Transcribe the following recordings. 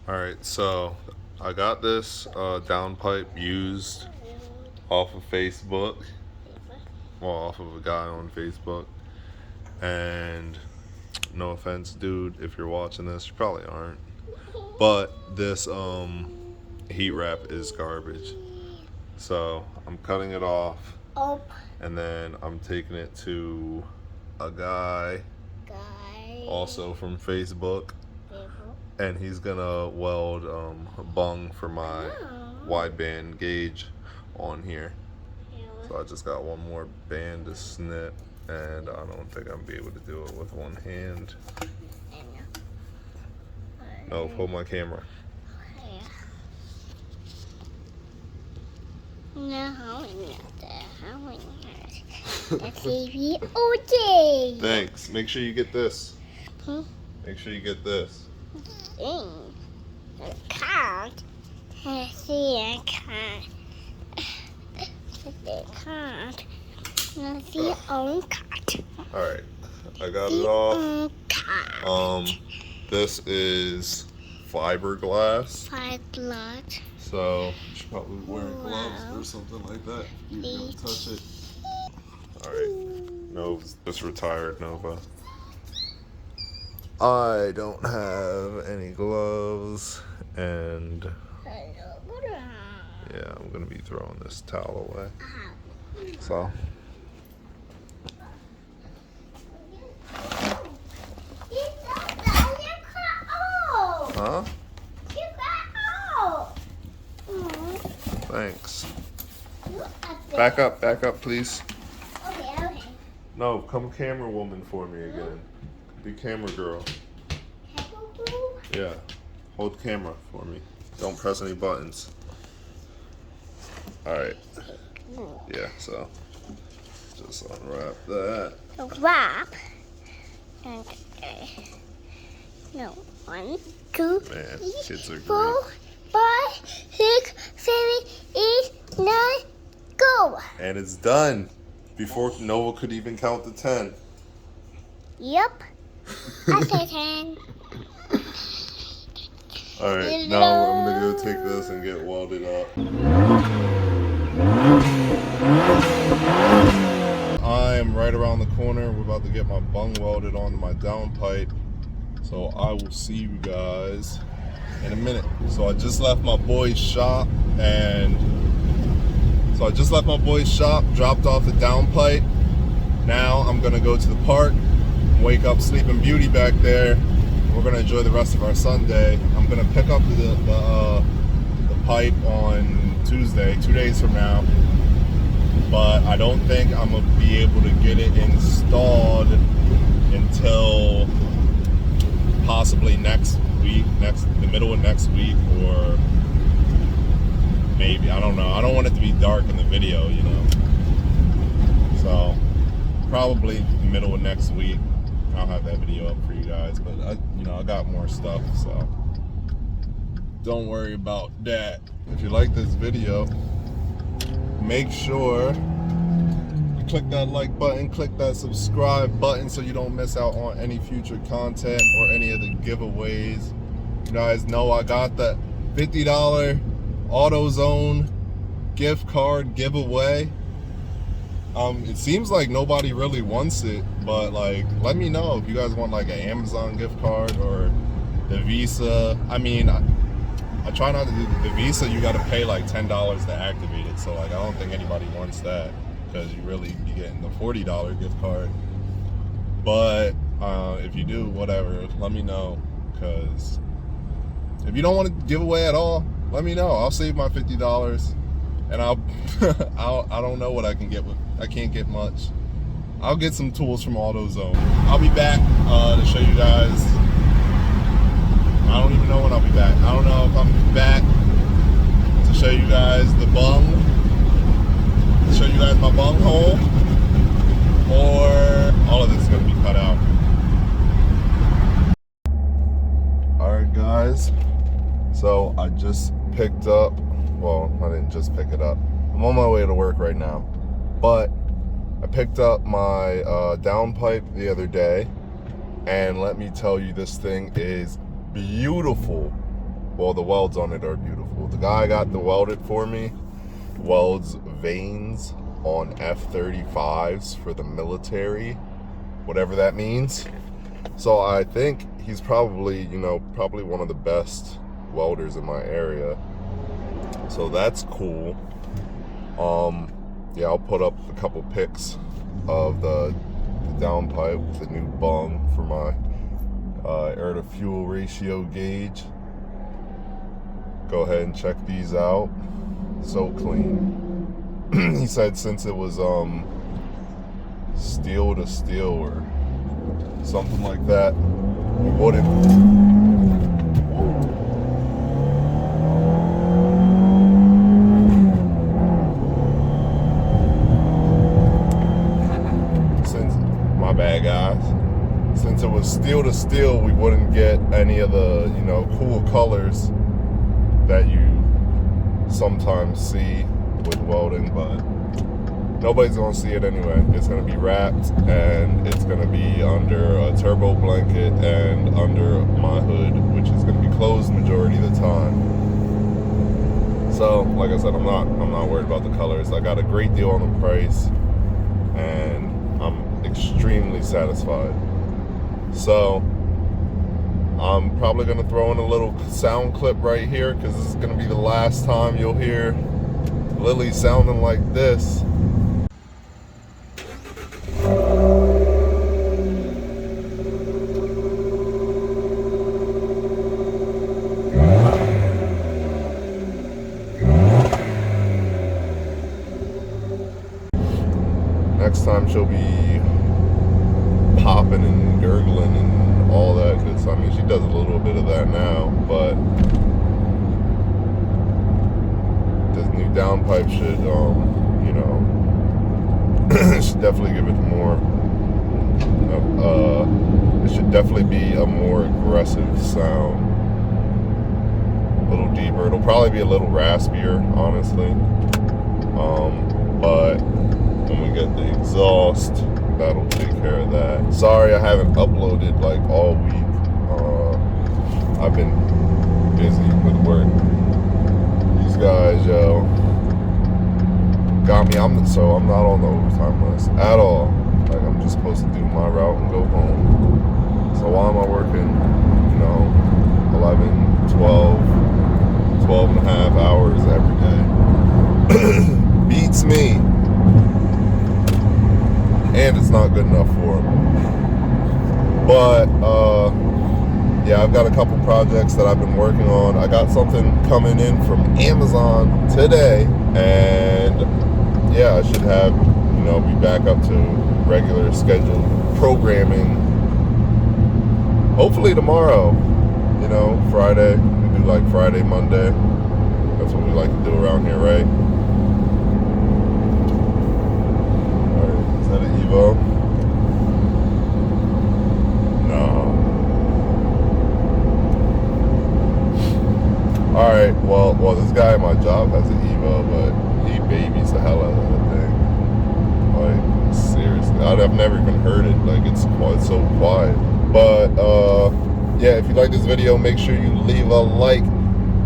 Alright, so I got this downpipe used off of Facebook. Well, off of a guy on Facebook. And no offense, dude, if you're watching this, you probably aren't. But this heat wrap is garbage. So I'm cutting it off. And then I'm taking it to a guy also from Facebook. And he's gonna weld a bung for my wideband gauge on here. So I just got one more band to snip, and I don't think I'm gonna be able to do it with one hand. No, hold my camera. Thanks. Make sure you get this. Make sure you get this. Can't. I see I can't. I can't. I see own cat. Alright, I got it off. This is fiberglass. Fiberglass. So you should probably wear gloves or something like that. You don't touch it. Alright. Nova's just retired, Nova. I don't have any gloves, and yeah, I'm gonna be throwing this towel away. So huh? Thanks. Back up, please. Okay. No, come camera woman for me again. Be camera girl. Yeah. Hold camera for me. Don't press any buttons. Alright. Yeah, so just unwrap that. Wrap. Okay. No. 1, 2, Man, 3, kids are 4, great. 5, 6, 7, 8, 9, go. And it's done. Before Nova could even count to 10. Yep. Okay, 10. Alright, now I'm gonna go take this and get welded up. I am right around the corner. We're about to get my bung welded onto my downpipe. So I will see you guys in a minute. So I just left my boy's shop, dropped off the downpipe. Now I'm gonna go to the park, wake up Sleeping Beauty back there. We're gonna enjoy the rest of our Sunday. I'm gonna pick up the pipe on Tuesday, 2 days from now. But I don't think I'm gonna be able to get it installed until possibly next week, the middle of next week, or maybe, I don't know. I don't want it to be dark in the video, you know. So probably the middle of next week, I'll have that video up for you guys. But I got more stuff, so don't worry about that. If you like this video, make sure you click that like button, click that subscribe button so you don't miss out on any future content or any of the giveaways. You guys know I got the $50 AutoZone gift card giveaway. It seems like nobody really wants it, but like, let me know if you guys want like an Amazon gift card or the Visa. I mean, I try not to do the Visa. You got to pay like $10 to activate it. So like, I don't think anybody wants that, because you really be getting the $40 gift card. But if you do, whatever, let me know. Because if you don't want to give away at all, let me know. I'll save my $50, and I don't know what I can get with. I can't get much. I'll get some tools from AutoZone. I'll be back to show you guys. I don't even know when I'll be back. I don't know if I'm back to show you guys the bung, to show you guys my bung hole, or all of this is going to be cut out. Alright guys, so I just picked up, well, I didn't just pick it up. I'm on my way to work right now, but I picked up my downpipe the other day, and let me tell you, this thing is beautiful. well, the welds on it are beautiful. The guy got the welded for me, welds veins on F-35s for the military, whatever that means. So I think he's probably, you know, probably one of the best welders in my area. So that's cool. Yeah, I'll put up a couple pics of the downpipe, the new bung for my air to fuel ratio gauge. Go ahead and check these out. So clean. He said since it was steel to steel or something like that, you wouldn't. My bad, guys. Since it was steel to steel, we wouldn't get any of the, you know, cool colors that you sometimes see with welding, but nobody's gonna see it anyway. It's gonna be wrapped and it's gonna be under a turbo blanket and under my hood, which is gonna be closed majority of the time. So, like I said, I'm not worried about the colors. I got a great deal on the price and I'm extremely satisfied. So I'm probably gonna throw in a little sound clip right here because this is gonna be the last time you'll hear Lily sounding like this. Next time she'll be popping and gurgling and all that good stuff. I mean, she does a little bit of that now, but this new downpipe should, you know, should definitely give it more. It should definitely be a more aggressive sound, a little deeper. It'll probably be a little raspier, honestly, but when we get the exhaust, that'll take care of that. Sorry I haven't uploaded like all week. I've been busy with work. These guys, yo, got me. I'm not on the overtime list at all. Like, I'm just supposed to do my route and go home. So why am I working, you know, 11, 12 and a half hours every day? Beats me. And it's not good enough for them. But yeah, I've got a couple projects that I've been working on. I got something coming in from Amazon today, and yeah, I should have, you know, be back up to regular scheduled programming hopefully tomorrow. You know, Friday, we do like Friday, Monday. That's what we like to do around here, right? Is that an Evo? No. Alright, well, this guy at my job has an Evo, but he babies the hell out of that thing. Like, seriously. I've never even heard it. Like, it's so quiet. But, yeah, if you like this video, make sure you leave a like.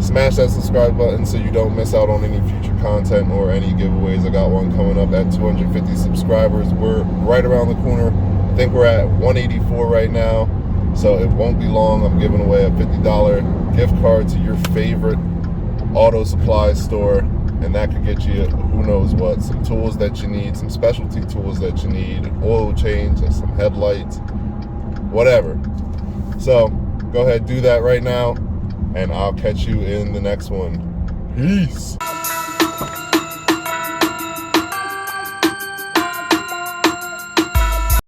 Smash that subscribe button so you don't miss out on any future content or any giveaways. I got one coming up at 250 subscribers. We're right around the corner. I think we're at 184 right now, so it won't be long. I'm giving away a $50 gift card to your favorite auto supply store, and that could get you who knows what, some tools that you need, some specialty tools that you need, an oil change, some headlights, whatever. So go ahead, do that right now, and I'll catch you in the next one. Peace.